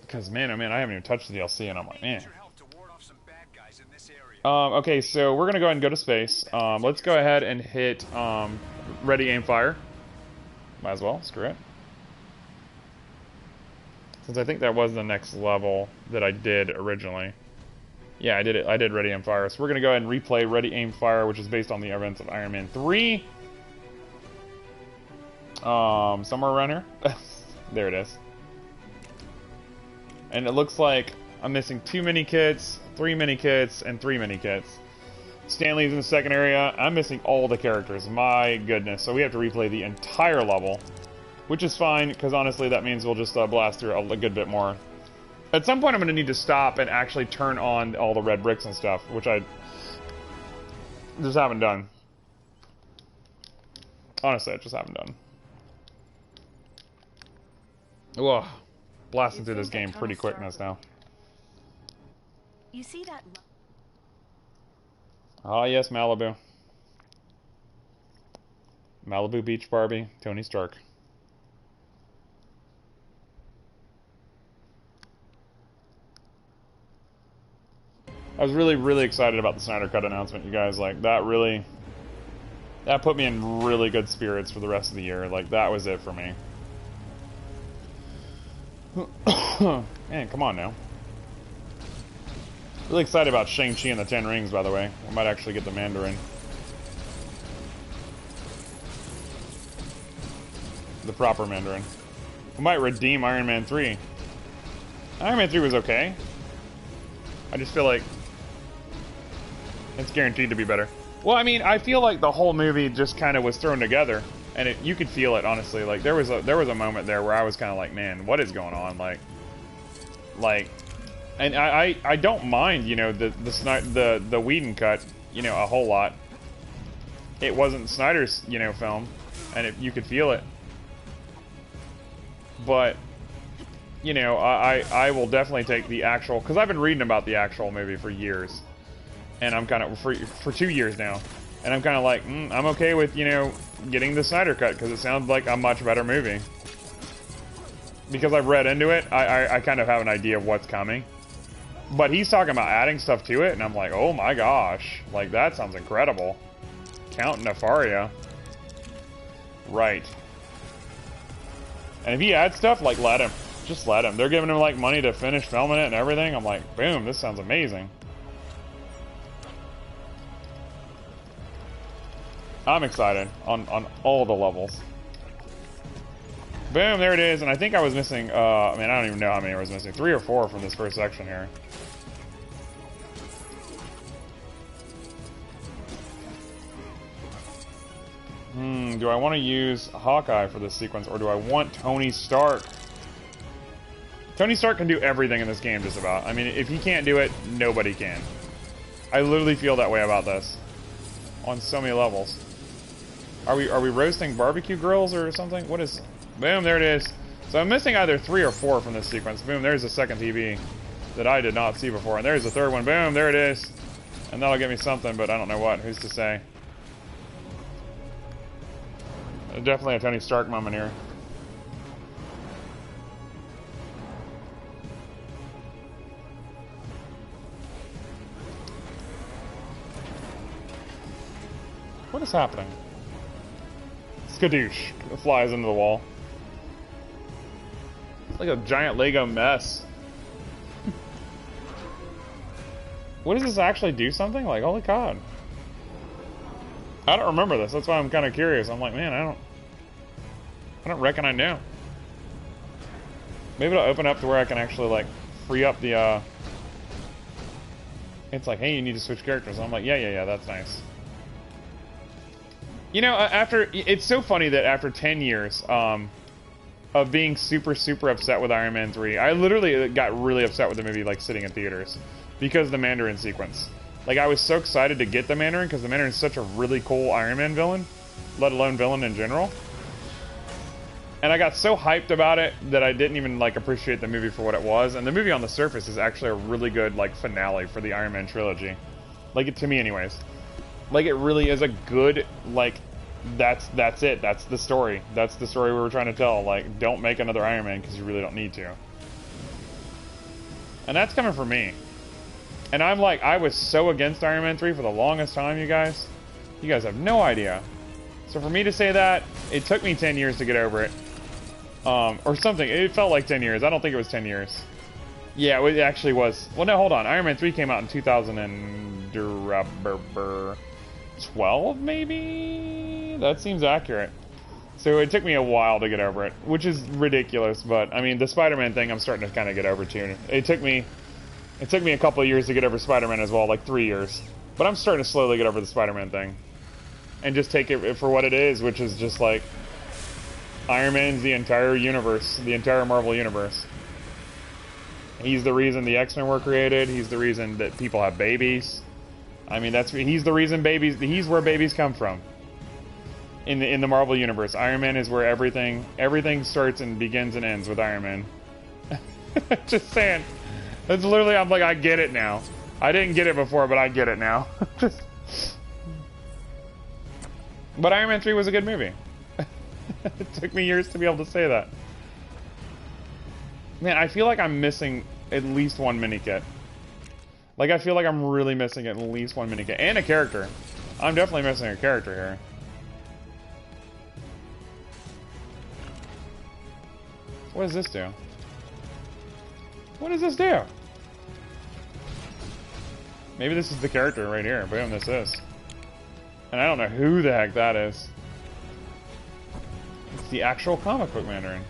Because, man, oh man, I haven't even touched the DLC, and I'm like, man. Okay, so we're going to go ahead and go to space. Let's go ahead and hit ready, aim, fire. Might as well, screw it. Since I think that was the next level that I did originally. Yeah, I did it. I did ready, aim, fire. So we're going to go ahead and replay ready, aim, fire, which is based on the events of Iron Man 3. Somewhere around here. There it is. And it looks like I'm missing 2 mini kits, 3 mini kits, and 3 mini kits. Stanley's in the second area. I'm missing all the characters. My goodness. So we have to replay the entire level, which is fine, because honestly that means we'll just blast through a good bit more. At some point I'm going to need to stop and actually turn on all the red bricks and stuff, which I just haven't done. Honestly, I just haven't done. Whoa. Blasting through this game pretty quickness now. You see that? Ah, yes, Malibu. Malibu Beach Barbie, Tony Stark. I was really excited about the Snyder Cut announcement, you guys. Like, that put me in really good spirits for the rest of the year. Like, that was it for me. Man, come on now. Really excited about Shang-Chi and the Ten Rings, by the way. I might actually get the Mandarin. The proper Mandarin. We might redeem Iron Man 3. Iron Man 3 was okay. I just feel like it's guaranteed to be better. Well, I mean, I feel like the whole movie just kind of was thrown together. And you could feel it, honestly. Like, there was a moment there where I was kind of like, man, what is going on? Like, and I don't mind, you know, the Whedon cut, you know, a whole lot. It wasn't Snyder's, you know, film, and you could feel it. But, you know, I will definitely take the actual, because I've been reading about the actual movie for years, and I'm kind of for 2 years now. And I'm kind of like, I'm okay with, you know, getting the Snyder Cut, because it sounds like a much better movie. Because I've read into it, I kind of have an idea of what's coming. But he's talking about adding stuff to it, and I'm like, oh my gosh. Like, that sounds incredible. Count Nefaria. Right. And if he adds stuff, like, let him. Just let him. They're giving him, like, money to finish filming it and everything. I'm like, boom, this sounds amazing. I'm excited on all the levels. Boom, there it is. And I think I was missing, I mean, I don't even know how many I was missing. 3 or 4 from this first section here. Do I want to use Hawkeye for this sequence, or do I want Tony Stark? Tony Stark can do everything in this game, just about. I mean, if he can't do it, nobody can. I literally feel that way about this. On so many levels. Are we roasting barbecue grills or something? What is... Boom, there it is. So I'm missing either 3 or 4 from this sequence. Boom, there's the second TV that I did not see before. And there's the third one. Boom, there it is. And that'll get me something, but I don't know what. Who's to say? Definitely a Tony Stark moment here. What is happening? Skadoosh. It flies into the wall. It's like a giant Lego mess. What does this actually do something? Like, holy God. I don't remember this. That's why I'm kind of curious. I'm like, man, I don't reckon I know. Maybe it'll open up to where I can actually, like, free up the, It's like, hey, you need to switch characters. I'm like, yeah, that's nice. You know, it's so funny that after 10 years of being super upset with Iron Man 3, I literally got really upset with the movie, like, sitting in theaters because of the Mandarin sequence. Like, I was so excited to get the Mandarin because the Mandarin is such a really cool Iron Man villain, let alone villain in general. And I got so hyped about it that I didn't even, like, appreciate the movie for what it was. And the movie on the surface is actually a really good, like, finale for the Iron Man trilogy. Like, to me anyways. Like, it really is a good, like, that's it. That's the story. That's the story we were trying to tell. Like, don't make another Iron Man because you really don't need to. And that's coming from me. And I'm like, I was so against Iron Man 3 for the longest time, you guys. You guys have no idea. So for me to say that, it took me 10 years to get over it. Or something. It felt like 10 years. I don't think it was 10 years. Yeah, it actually was. Well, no, hold on. Iron Man 3 came out in 2012, maybe? That seems accurate. So it took me a while to get over it, which is ridiculous. But, I mean, the Spider-Man thing I'm starting to kind of get over, too. It took me a couple of years to get over Spider-Man as well, like 3 years. But I'm starting to slowly get over the Spider-Man thing. And just take it for what it is, which is just like Iron Man's the entire universe, the entire Marvel universe. He's the reason the X-Men were created. He's the reason that people have babies. I mean, he's the reason he's where babies come from. In the Marvel universe, Iron Man is where everything starts and begins and ends with Iron Man. Just saying. That's literally, I'm like, I get it now. I didn't get it before, but I get it now. But Iron Man 3 was a good movie. It took me years to be able to say that. Man, I feel like I'm missing at least one mini-kit. Like, I feel like I'm really missing at least one mini-kit. And a character. I'm definitely missing a character here. What does this do? What does this do? Maybe this is the character right here. Boom, this is. And I don't know who the heck that is. It's the actual comic book Mandarin.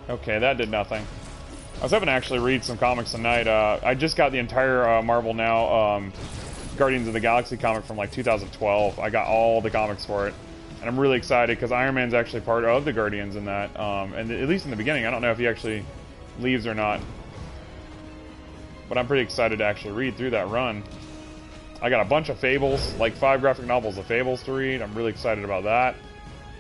Okay, that did nothing. I was hoping to actually read some comics tonight. I just got the entire Marvel Now Guardians of the Galaxy comic from like 2012. I got all the comics for it. And I'm really excited because Iron Man's actually part of the Guardians in that. And at least in the beginning, I don't know if he actually leaves or not. But I'm pretty excited to actually read through that run. I got a bunch of Fables, like 5 graphic novels of Fables to read. I'm really excited about that.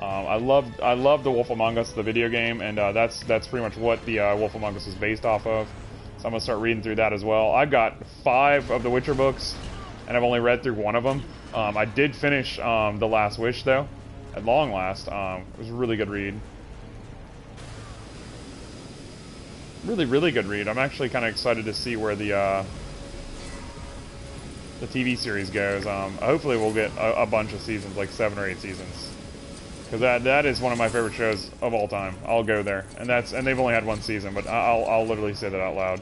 I love The Wolf Among Us, the video game, and that's pretty much what the Wolf Among Us is based off of. So I'm going to start reading through that as well. I've got 5 of the Witcher books, and I've only read through 1 of them. I did finish The Last Wish, though, at long last. It was a really good read. Really, really good read. I'm actually kind of excited to see where the TV series goes. Hopefully we'll get a bunch of seasons, like 7 or 8 seasons. Because that is one of my favorite shows of all time. I'll go there. And they've only had 1 season, but I'll literally say that out loud.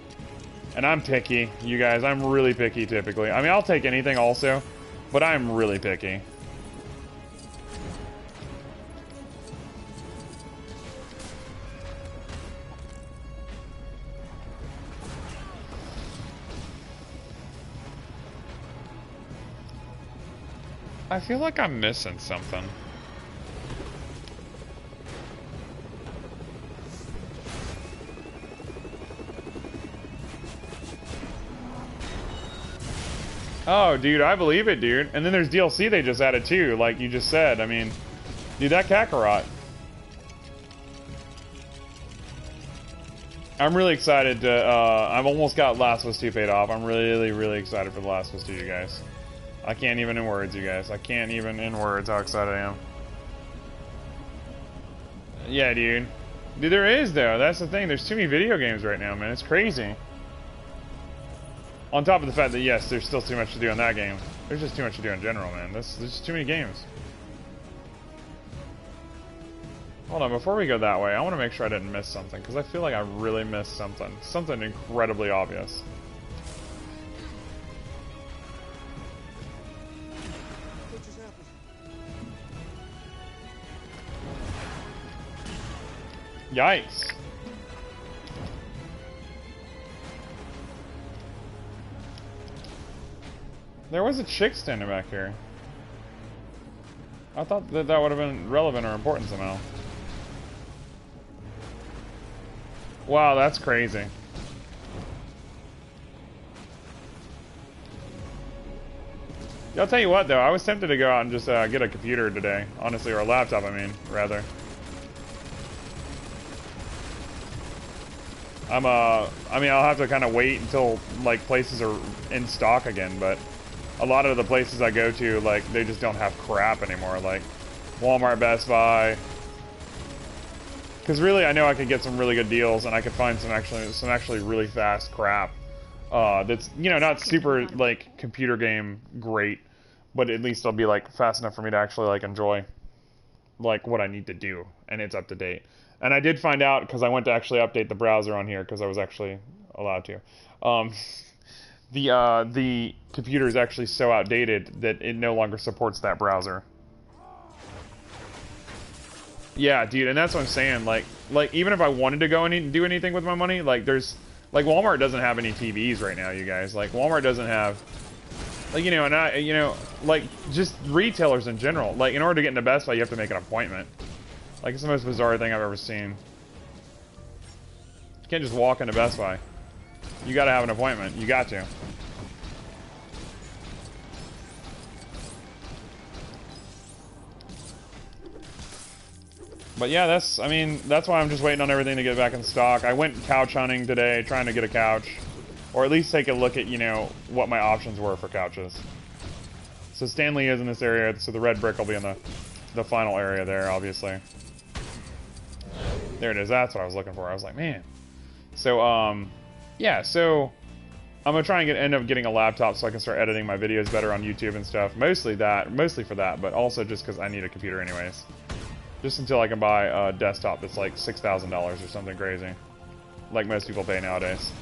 And I'm picky, you guys. I'm really picky typically. I mean, I'll take anything also, but I'm really picky. I feel like I'm missing something. Oh, dude, I believe it, dude. And then there's DLC they just added too, like you just said. I mean, dude, that Kakarot. I'm really excited to, I've almost got Last of Us 2 paid off. I'm really, really excited for The Last of Us 2, you guys. I can't even in words, you guys. I can't even in words how excited I am. Yeah, dude. Dude, there is, though. That's the thing. There's too many video games right now, man. It's crazy. On top of the fact that, yes, there's still too much to do in that game. There's just too much to do in general, man. There's just too many games. Hold on, before we go that way, I want to make sure I didn't miss something, because I feel like I really missed something. Something incredibly obvious. Yikes. There was a chick standing back here. I thought that would have been relevant or important somehow. Wow, that's crazy. I'll tell you what, though. I was tempted to go out and just get a computer today. Honestly, or a laptop, I mean, rather. I mean, I'll have to kind of wait until, like, places are in stock again, but a lot of the places I go to, like, they just don't have crap anymore. Like, Walmart, Best Buy. Because really, I know I could get some really good deals, and I could find some actually really fast crap. That's, you know, not super, like, computer game great, but at least it'll be, like, fast enough for me to actually, like, enjoy, like, what I need to do, and it's up to date. And I did find out, because I went to actually update the browser on here, because I was actually allowed to. The computer is actually so outdated that it no longer supports that browser. Yeah, dude, and that's what I'm saying. Like even if I wanted to go and do anything with my money, like Walmart doesn't have any TVs right now, you guys. Like Walmart doesn't have, like, you know, like just retailers in general. Like in order to get into Best Buy, you have to make an appointment. Like it's the most bizarre thing I've ever seen. You can't just walk into Best Buy. You got to have an appointment. You got to. But yeah, that's why I'm just waiting on everything to get back in stock. I went couch hunting today, trying to get a couch. Or at least take a look at, you know, what my options were for couches. So Stanley is in this area, so the red brick will be in the final area there, obviously. There it is, that's what I was looking for. I was like, man. So, yeah, so I'm gonna try and end up getting a laptop so I can start editing my videos better on YouTube and stuff. Mostly for that, but also just because I need a computer anyways. Just until I can buy a desktop that's like $6,000 or something crazy. Like most people pay nowadays.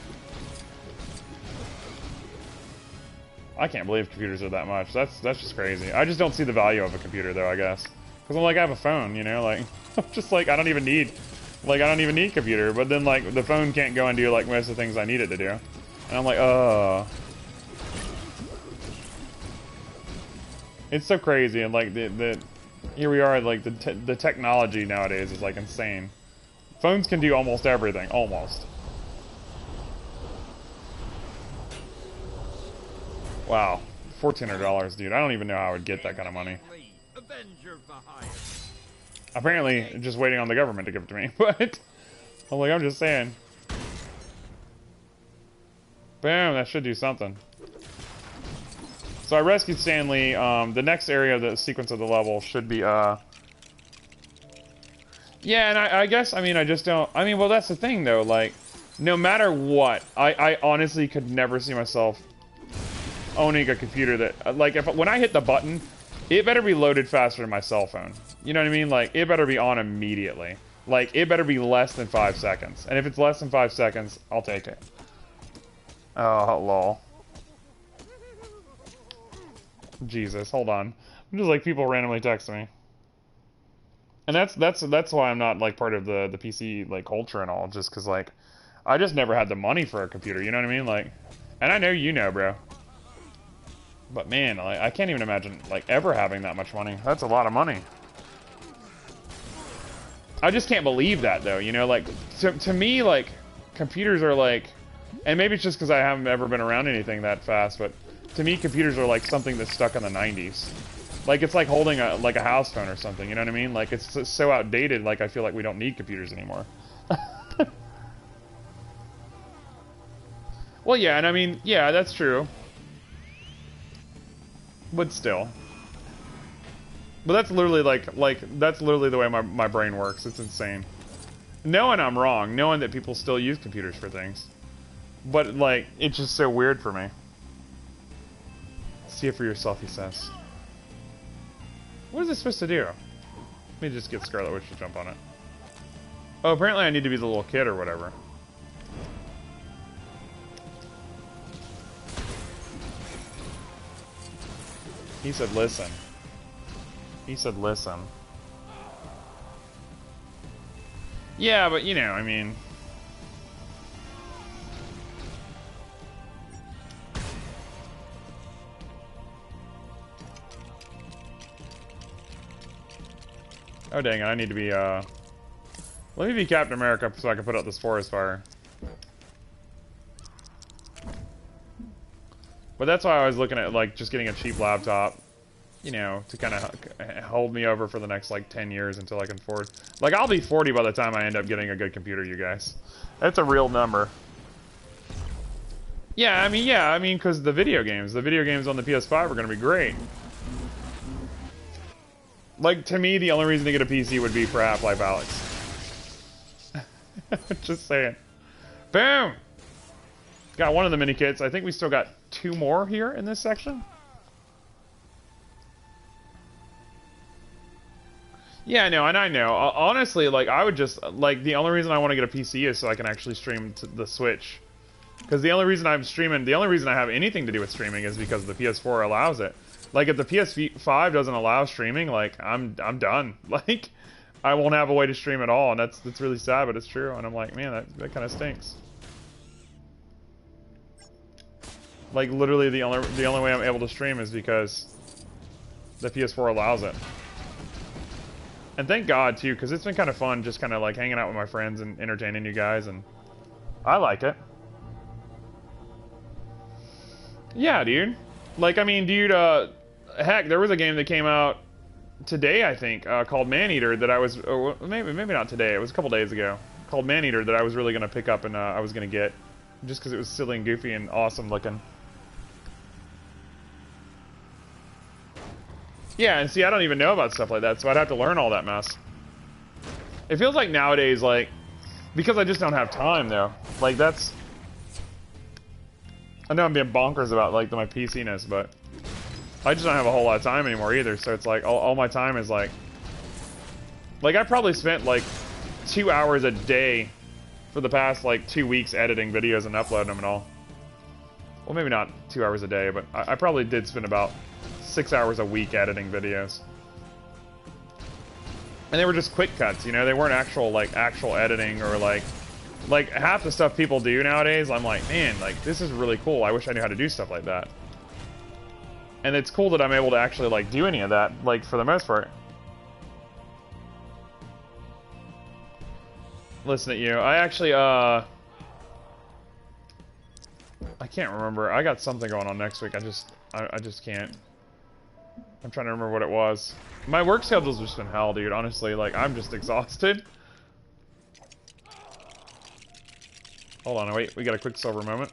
I can't believe computers are that much. That's just crazy. I just don't see the value of a computer though, I guess. Because I'm like, I have a phone, you know? Like, I'm just like, I don't even need a computer. But then like, the phone can't go and do like most of the things I need it to do. And I'm like, it's so crazy, and like here we are, like the technology nowadays is like insane. Phones can do almost everything, almost. Wow, $1,400, dude. I don't even know how I would get that kind of money. Apparently, just waiting on the government to give it to me. But I'm just saying. Boom, that should do something. So I rescued Stanley. The next area of the sequence of the level should be, yeah, and I guess, I just don't, well, that's the thing, though, like, no matter what, I honestly could never see myself owning a computer that, like, when I hit the button, it better be loaded faster than my cell phone. You know what I mean? Like, it better be on immediately. Like, it better be less than 5 seconds. And if it's less than 5 seconds, I'll take it. Oh, lol. Jesus, hold on. I'm just like people randomly text me. And that's why I'm not like part of the PC like culture and all, just cause like I just never had the money for a computer, you know what I mean? Like, and I know you know, bro. But man, like, I can't even imagine like ever having that much money. That's a lot of money. I just can't believe that though, you know, like to me, like computers are like, and maybe it's just because I haven't ever been around anything that fast, but to me, computers are like something that's stuck in the 90s. Like, it's like holding a house phone or something, you know what I mean? Like, it's so outdated, like, I feel like we don't need computers anymore. Well, yeah, and yeah, that's true. But still. But that's literally, that's literally the way my brain works. It's insane. Knowing I'm wrong, knowing that people still use computers for things. But, like, it's just so weird for me. See it for yourself, he says. What is this supposed to do? Let me just get Scarlet Witch to jump on it. Oh, apparently I need to be the little kid or whatever. He said listen. He said listen. Yeah, but you know, oh dang it, I need to be, let me be Captain America so I can put out this forest fire. But that's why I was looking at, like, just getting a cheap laptop, you know, to kind of hold me over for the next, like, 10 years until I can afford. Like, I'll be 40 by the time I end up getting a good computer, you guys. That's a real number. Yeah, I mean, because the video games on the PS5 are going to be great. Like, to me, the only reason to get a PC would be for Half-Life Alyx. Just saying. Boom! Got one of the mini kits. I think we still got 2 more here in this section. Yeah, no, and I know. Honestly, like, I would just, like, the only reason I want to get a PC is so I can actually stream to the Switch. Because the only reason I'm streaming, the only reason I have anything to do with streaming is because the PS4 allows it. Like, if the PS5 doesn't allow streaming, like, I'm done. Like, I won't have a way to stream at all, and that's really sad, but it's true. And I'm like, man, that kind of stinks. Like, literally, the only way I'm able to stream is because the PS4 allows it. And thank God, too, because it's been kind of fun just kind of, like, hanging out with my friends and entertaining you guys, and I like it. Yeah, dude. Like, I mean, dude, heck, there was a game that came out today, I think, called Maneater that I was, or maybe not today, it was a couple days ago, called Maneater that I was really going to pick up and I was going to get, just because it was silly and goofy and awesome looking. Yeah, and see, I don't even know about stuff like that, so I'd have to learn all that mess. It feels like nowadays, like, because I just don't have time, though. Like, that's... I know I'm being bonkers about, like, my PC-ness, but I just don't have a whole lot of time anymore either, so it's like, all my time is, like... Like, I probably spent, like, 2 hours a day for the past, like, 2 weeks editing videos and uploading them and all. Well, maybe not 2 hours a day, but I probably did spend about 6 hours a week editing videos. And they were just quick cuts, you know? They weren't actual editing or, like half the stuff people do nowadays, I'm like, man, like, this is really cool. I wish I knew how to do stuff like that. And it's cool that I'm able to actually, like, do any of that, like, for the most part. Listen at you. I actually, I can't remember. I got something going on next week. I just can't. I'm trying to remember what it was. My work schedule's just been hell, dude. Honestly, like, I'm just exhausted. Hold on, wait. We got a quick silver moment.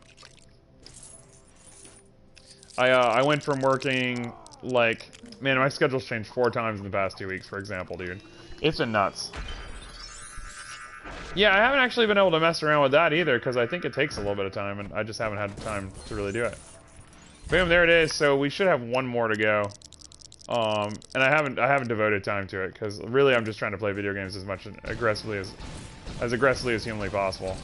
I went from working, like... Man, my schedule's changed 4 times in the past 2 weeks, for example, dude. It's been nuts. Yeah, I haven't actually been able to mess around with that either, because I think it takes a little bit of time, and I just haven't had time to really do it. Boom, there it is. So we should have 1 more to go. And I haven't devoted time to it, because really I'm just trying to play video games as much aggressively as humanly possible.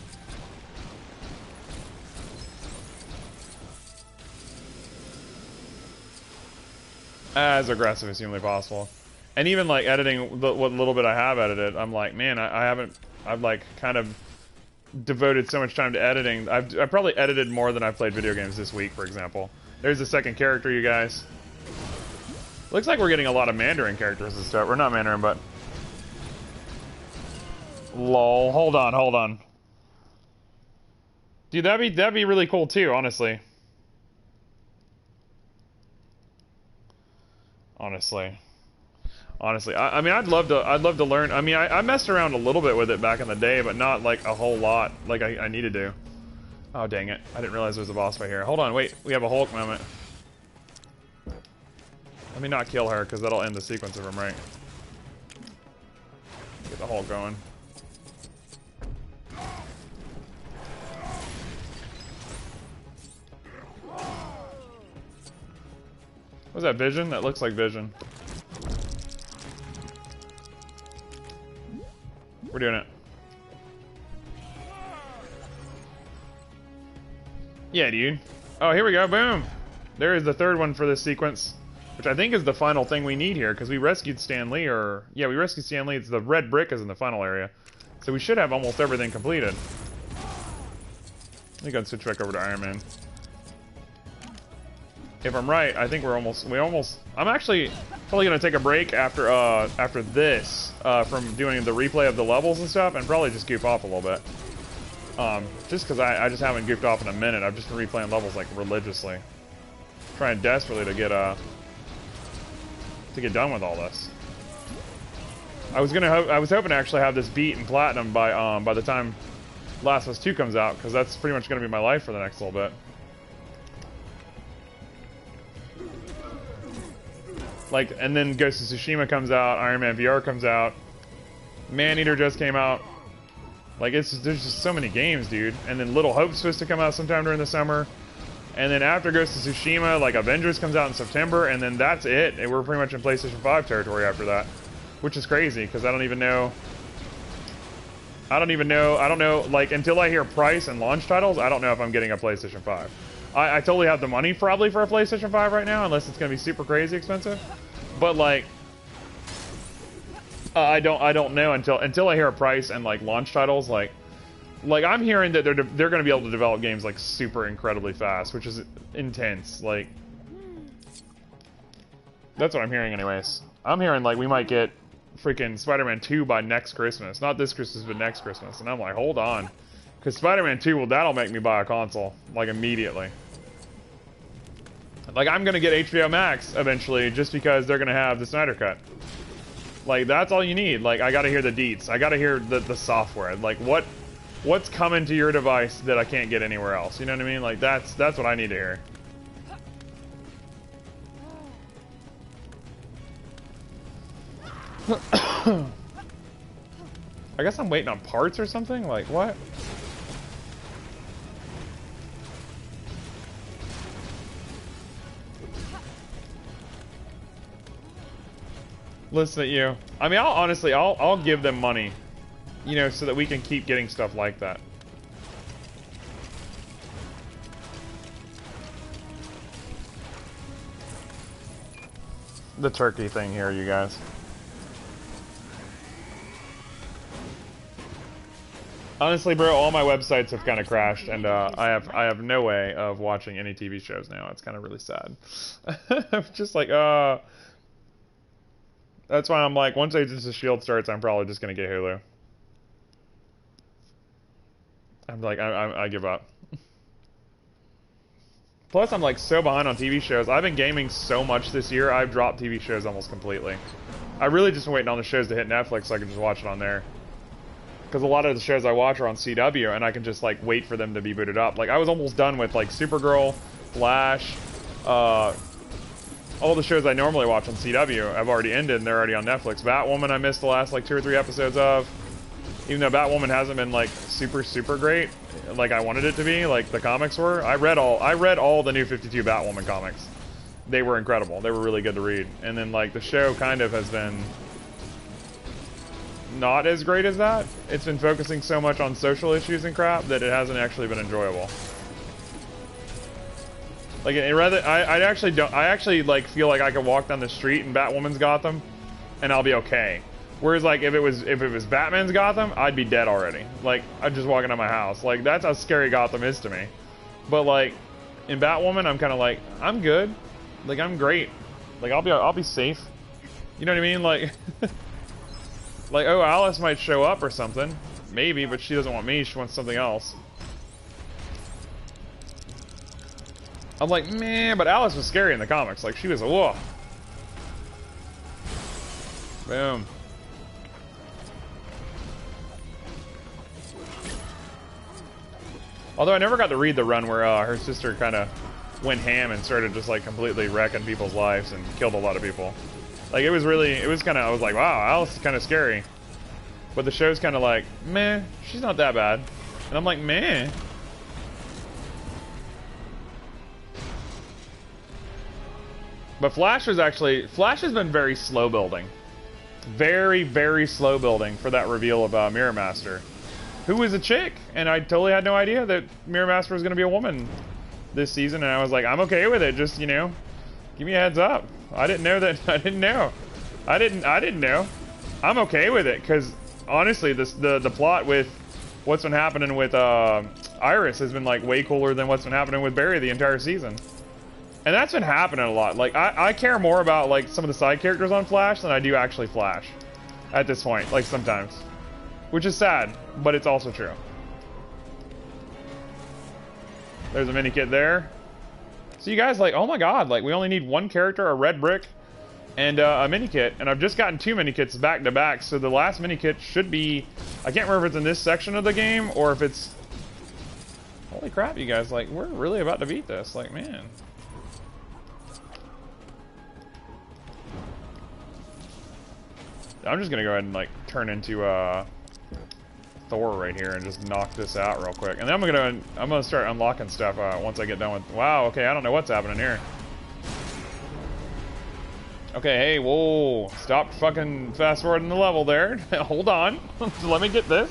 As aggressive as humanly possible. And even, like, editing what little bit I have edited, I'm like, man, I've like kind of devoted so much time to editing. I've probably edited more than I've played video games this week, for example. There's the second character, you guys. Looks like we're getting a lot of Mandarin characters and stuff. We're not Mandarin, but... Lol. Hold on. Dude, that'd be really cool too, honestly. Honestly, I mean, I'd love to learn. I mean, I messed around a little bit with it back in the day, but not like a whole lot, like I needed to. Oh, dang it! I didn't realize there was a boss right here. Hold on, wait. We have a Hulk moment. Let me not kill her, because that'll end the sequence if I'm right. Get the Hulk going. Was that Vision? That looks like Vision. We're doing it. Yeah, dude. Oh, here we go. Boom. There is the 3rd one for this sequence, which I think is the final thing we need here, because we rescued Stan Lee, or... Yeah, we rescued Stan Lee. It's the red brick is in the final area. So we should have almost everything completed. Let me go and switch back over to Iron Man. If I'm right, I think I'm actually probably gonna take a break after this from doing the replay of the levels and stuff, and probably just goof off a little bit. Just because I just haven't goofed off in a minute. I've just been replaying levels like religiously, trying desperately to get done with all this. I was hoping to actually have this beat in platinum by the time Last of Us 2 comes out, because that's pretty much gonna be my life for the next little bit. Like, and then Ghost of Tsushima comes out, Iron Man VR comes out, Maneater just came out. Like, there's just so many games, dude. And then Little Hope's supposed to come out sometime during the summer. And then after Ghost of Tsushima, like, Avengers comes out in September, and then that's it. And we're pretty much in PlayStation 5 territory after that. Which is crazy, because I don't know, like, until I hear price and launch titles, I don't know if I'm getting a PlayStation 5. I totally have the money probably for a PlayStation 5 right now, unless it's going to be super crazy expensive. But, like, I don't know until I hear a price and, like, launch titles. Like I'm hearing that they're going to be able to develop games, like, super incredibly fast, which is intense. Like, that's what I'm hearing anyways. I'm hearing, like, we might get freaking Spider-Man 2 by next Christmas. Not this Christmas, but next Christmas. And I'm like, hold on. Because Spider-Man 2, well, that'll make me buy a console, like, immediately. Like, I'm going to get HBO Max eventually just because they're going to have the Snyder Cut. Like, that's all you need. Like, I got to hear the deets. I got to hear the software. Like, what's coming to your device that I can't get anywhere else? You know what I mean? Like, that's what I need to hear. I guess I'm waiting on parts or something? Like, what? Listen at you. I mean, I'll give them money, you know, so that we can keep getting stuff like that. The turkey thing here, you guys. Honestly, bro, all my websites have kind of crashed, and I have no way of watching any TV shows now. It's kind of really sad. I'm just like, that's why I'm like, once Agents of S.H.I.E.L.D. starts, I'm probably just gonna get Hulu. I'm like, I give up. Plus, I'm like so behind on TV shows. I've been gaming so much this year, I've dropped TV shows almost completely. I really just been waiting on the shows to hit Netflix so I can just watch it on there. Because a lot of the shows I watch are on CW, and I can just, like, wait for them to be booted up. Like, I was almost done with, like, Supergirl, Flash, all the shows I normally watch on CW have already ended, and they're already on Netflix. Batwoman I missed the last, like, 2 or 3 episodes of. Even though Batwoman hasn't been, like, super great, like I wanted it to be, like the comics were. I read all the new 52 Batwoman comics. They were incredible. They were really good to read. And then, like, the show kind of has been not as great as that. It's been focusing so much on social issues and crap that it hasn't actually been enjoyable. Like, I actually like feel like I could walk down the street in Batwoman's Gotham, and I'll be okay. Whereas, like, if it was Batman's Gotham, I'd be dead already. Like, I'm just walking out my house. Like, that's how scary Gotham is to me. But, like, in Batwoman, I'm kind of like, I'm good. Like, I'm great. Like, I'll be safe. You know what I mean? Like, like, oh, Alice might show up or something. Maybe, but she doesn't want me. She wants something else. I'm like, man, but Alice was scary in the comics. Like, she was a whoa. Boom. Although I never got to read the run where her sister kind of went ham and started just, like, completely wrecking people's lives and killed a lot of people. Like, it was kind of, I was like, wow, Alice is kind of scary. But the show's kind of like, meh, she's not that bad. And I'm like, meh. But Flash has been very slow building. Very, very slow building for that reveal of Mirror Master. Who was a chick, and I totally had no idea that Mirror Master was going to be a woman this season, and I was like, I'm okay with it, just, you know, give me a heads up. I didn't know that, I didn't know. I'm okay with it, because, honestly, the plot with what's been happening with Iris has been, like, way cooler than what's been happening with Barry the entire season. And that's been happening a lot. Like, I care more about, like, some of the side characters on Flash than I do actually Flash at this point, like, sometimes. Which is sad, but it's also true. There's a mini kit there. So you guys, like, oh my god, like, we only need one character, a red brick, and a mini kit. And I've just gotten 2 mini kits back to back, so the last mini kit should be, I can't remember if it's in this section of the game, or if it's, holy crap, you guys, like, we're really about to beat this, like, man. I'm just gonna go ahead and like turn into Thor right here and just knock this out real quick. And then I'm gonna start unlocking stuff once I get done with. Wow. Okay, I don't know what's happening here. Okay, hey, whoa! Stop fucking fast forwarding the level there. Hold on. Let me get this.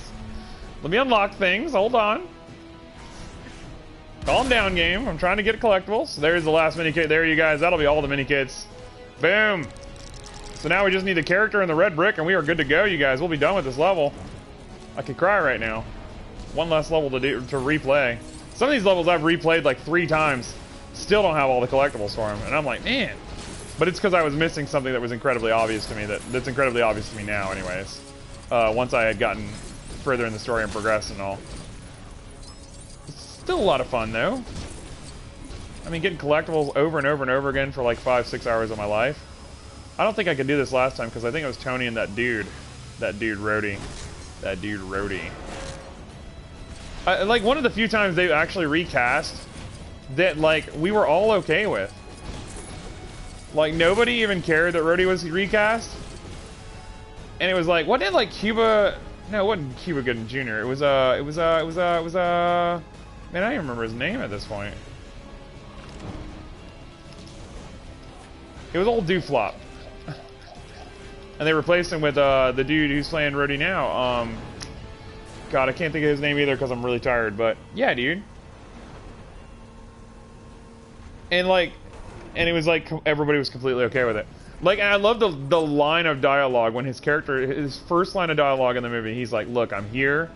Let me unlock things. Hold on. Calm down, game. I'm trying to get collectibles. There's the last mini kit. There, you guys. That'll be all the mini kits. Boom. So now we just need the character and the red brick, and we are good to go, you guys. We'll be done with this level. I could cry right now. One less level to replay. Some of these levels I've replayed like 3 times. Still don't have all the collectibles for them, and I'm like, man. But it's because I was missing something that was incredibly obvious to me. That's incredibly obvious to me now, anyways. Once I had gotten further in the story and progressed and all. It's still a lot of fun, though. I mean, getting collectibles over and over and over again for like 5-6 hours of my life. I don't think I could do this last time because I think it was Tony and that dude. That dude, Rhodey. That dude, Rhodey. Like, one of the few times they actually recast that, like, we were all okay with. Like, nobody even cared that Rhodey was recast. And it was like, what did, like, Cuba... No, it wasn't Cuba Gooding Jr. It was, man, I don't even remember his name at this point. It was old Dooflop. And they replaced him with, the dude who's playing Rhodey now. God, I can't think of his name either because I'm really tired, but yeah, dude. And, like, and it was like, everybody was completely okay with it. Like, and I love the line of dialogue when his character, his first line of dialogue in the movie, he's like, look, I'm here.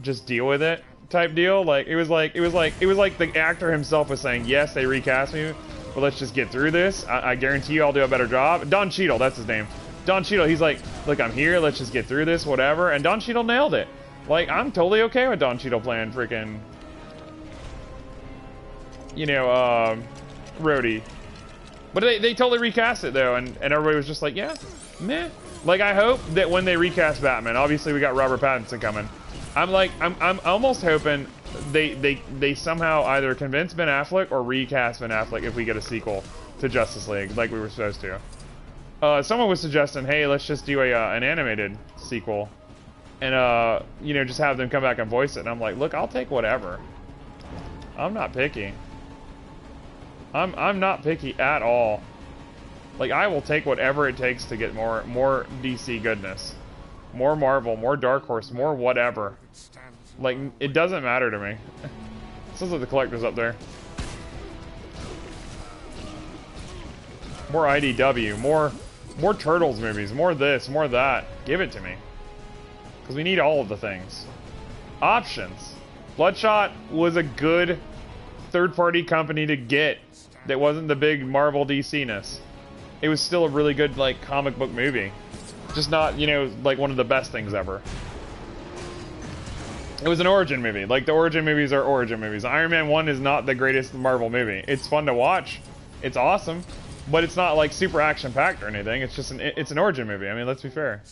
Just deal with it type deal. Like, it was like the actor himself was saying, yes, they recast me, but let's just get through this. I guarantee you I'll do a better job. Don Cheadle, that's his name. Don Cheadle, he's like, look, I'm here, let's just get through this, whatever. And Don Cheadle nailed it. Like, I'm totally okay with Don Cheadle playing freaking, you know, Rhodey. But they totally recast it, though, and everybody was just like, yeah, meh. Like, I hope that when they recast Batman, obviously we got Robert Pattinson coming. I'm almost hoping they somehow either convince Ben Affleck or recast Ben Affleck if we get a sequel to Justice League, like we were supposed to. Someone was suggesting, hey, let's just do an animated sequel, and you know, just have them come back and voice it. And I'm like, look, I'll take whatever. I'm not picky. I'm not picky at all. Like, I will take whatever it takes to get more DC goodness, more Marvel, more Dark Horse, more whatever. Like, it doesn't matter to me. Sounds like the collector's up there. More IDW, more Turtles movies, more this, more that. Give it to me. Because we need all of the things. Options. Bloodshot was a good third-party company to get that wasn't the big Marvel DC-ness. It was still a really good, like, comic book movie. Just not, you know, like one of the best things ever. It was an origin movie. Like, the origin movies are origin movies. Iron Man 1 is not the greatest Marvel movie. It's fun to watch. It's awesome. But it's not, like, super action-packed or anything. It's just it's an origin movie. I mean, let's be fair.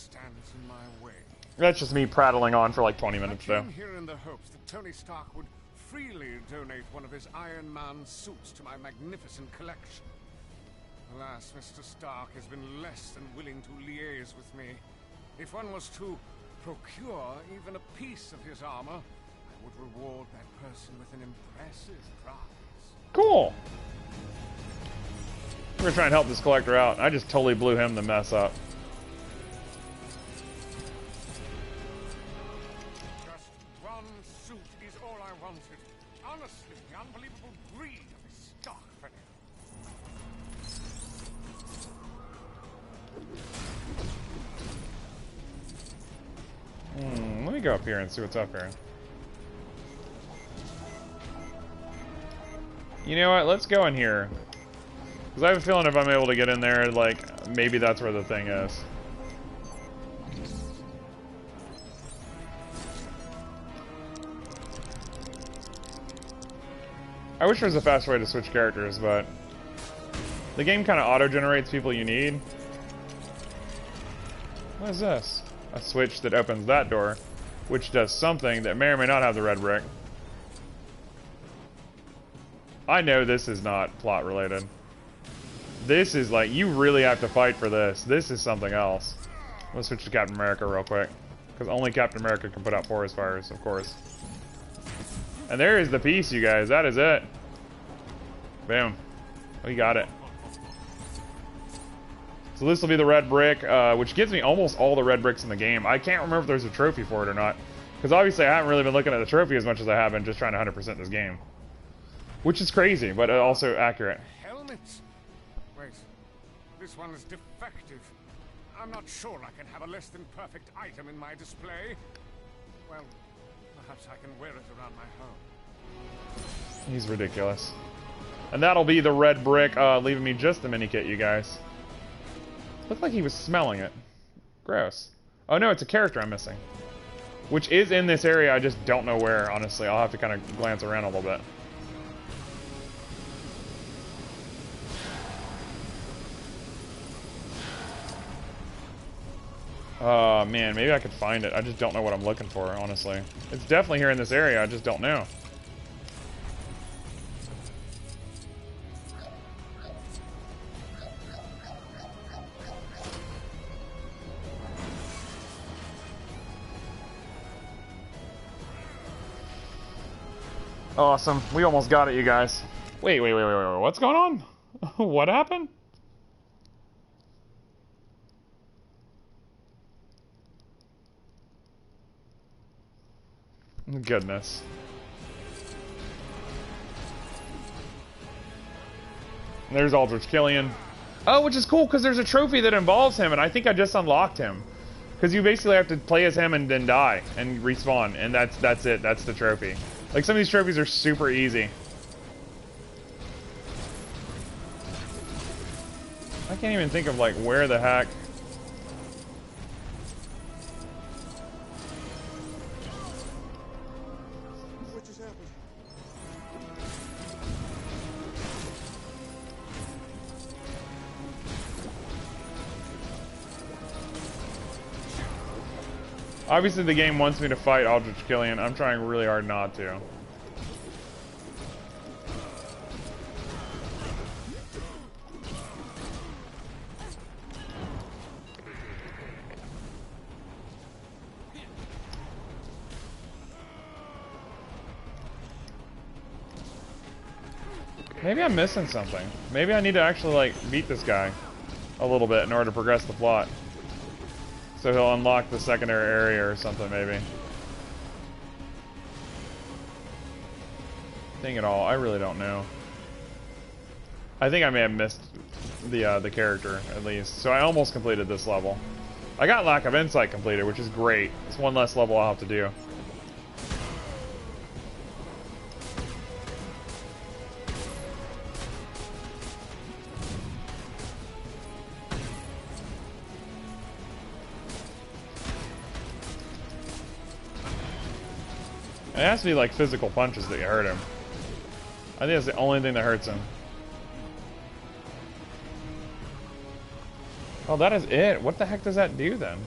That's just me prattling on for, like, 20 minutes, though. I came here in the hopes that Tony Stark would freely donate one of his Iron Man suits to my magnificent collection. Alas, Mr. Stark has been less than willing to liaise with me. If one was to procure even a piece of his armor, I would reward that person with an impressive prize. Cool. We're gonna try and help this collector out. I just totally blew him the mess up. Just one suit is all I wanted. Honestly, the unbelievable greed of this Stark fellow. Let me go up here and see what's up here. You know what? Let's go in here. Because I have a feeling if I'm able to get in there, like, maybe that's where the thing is. I wish there was a faster way to switch characters, but the game kind of auto-generates people you need. What is this? A switch that opens that door, which does something that may or may not have the red brick. I know this is not plot related. This is like, you really have to fight for this. This is something else. Let's switch to Captain America real quick. Because only Captain America can put out forest fires, of course. And there is the piece, you guys. That is it. Boom. We got it. So this will be the red brick, which gives me almost all the red bricks in the game. I can't remember if there's a trophy for it or not. Because obviously I haven't really been looking at the trophy as much as I have been just trying to 100% this game. Which is crazy, but also accurate. Helmets? Wait, this one is defective. I'm not sure I can have a less than perfect item in my display. Well, perhaps I can wear it around my home. He's ridiculous. And that'll be the red brick, leaving me just the mini kit, you guys. Looked like he was smelling it. Gross. Oh no, it's a character I'm missing. Which is in this area, I just don't know where, honestly. I'll have to kind of glance around a little bit. Oh man, maybe I could find it. I just don't know what I'm looking for, honestly. It's definitely here in this area, I just don't know. Awesome. We almost got it, you guys. Wait. What's going on? What happened? Goodness. There's Aldrich Killian. Oh, which is cool because there's a trophy that involves him, and I think I just unlocked him. Because you basically have to play as him and then die and respawn, and that's it. That's the trophy. Like, some of these trophies are super easy. I can't even think of, like, where the heck. What just happened? Obviously, the game wants me to fight Aldrich Killian. I'm trying really hard not to. Maybe I'm missing something. Maybe I need to actually, like, beat this guy a little bit in order to progress the plot. So he'll unlock the secondary area or something, maybe. Dang it all, I really don't know. I think I may have missed the character, at least. So I almost completed this level. I got Lack of Insight completed, which is great. It's one less level I'll have to do. It has to be like physical punches that you hurt him. I think that's the only thing that hurts him. Oh, that is it. What the heck does that do then?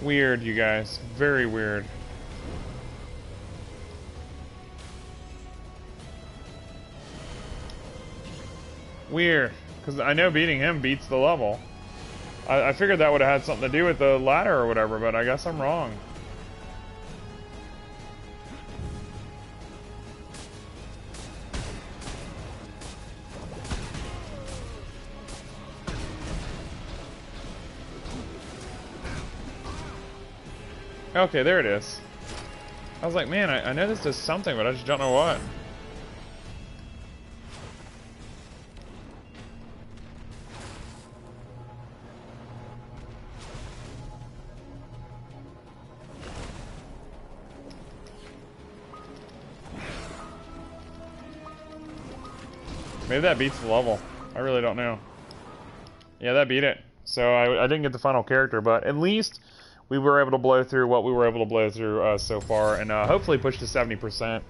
Weird, you guys. Very weird. Weird. Because I know beating him beats the level. I figured that would have had something to do with the ladder or whatever, but I guess I'm wrong. Okay, there it is. I was like, man, I know this does something, but I just don't know what. Maybe that beats the level. I really don't know. Yeah, that beat it. So I didn't get the final character, but at least we were able to blow through what we were able to blow through so far, and hopefully push to 70%.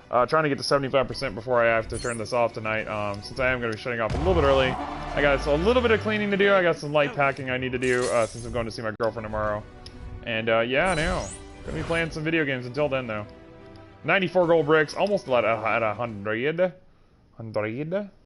Trying to get to 75% before I have to turn this off tonight, since I am going to be shutting off a little bit early. I got a little bit of cleaning to do. I got some light packing I need to do since I'm going to see my girlfriend tomorrow. And yeah, I know. Gonna be playing some video games until then, though. 94 gold bricks, almost at 100. 100.